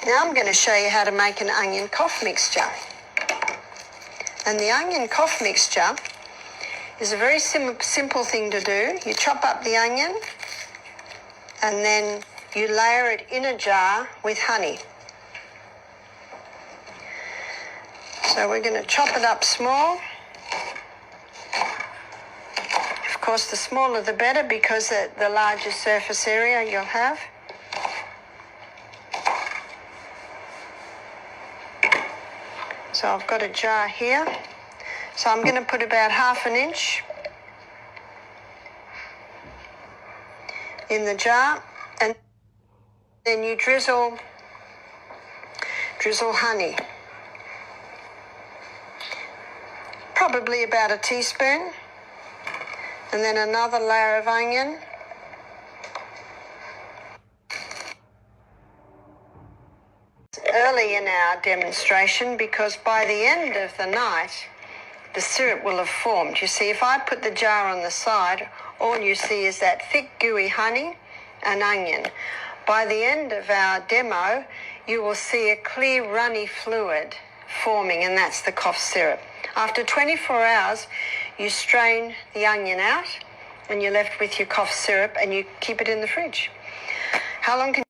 Now I'm going to show you how to make an onion cough mixture. And the onion cough mixture is a very simple thing to do. You chop up the onion and then you layer it in a jar with honey. So we're going to chop it up small. Of course, the smaller the better, because the larger surface area you'll have. So I've got a jar here. So I'm going to put about 1/2 inch in the jar, and then you drizzle honey. Probably about a teaspoon. And then another layer of onion. Early in our demonstration, because by the end of the night, the syrup will have formed. You see, if I put the jar on the side, all you see is that thick, gooey honey and onion. By the end of our demo, you will see a clear, runny fluid forming, and that's the cough syrup. After 24 hours, you strain the onion out and you're left with your cough syrup, and you keep it in the fridge. How long can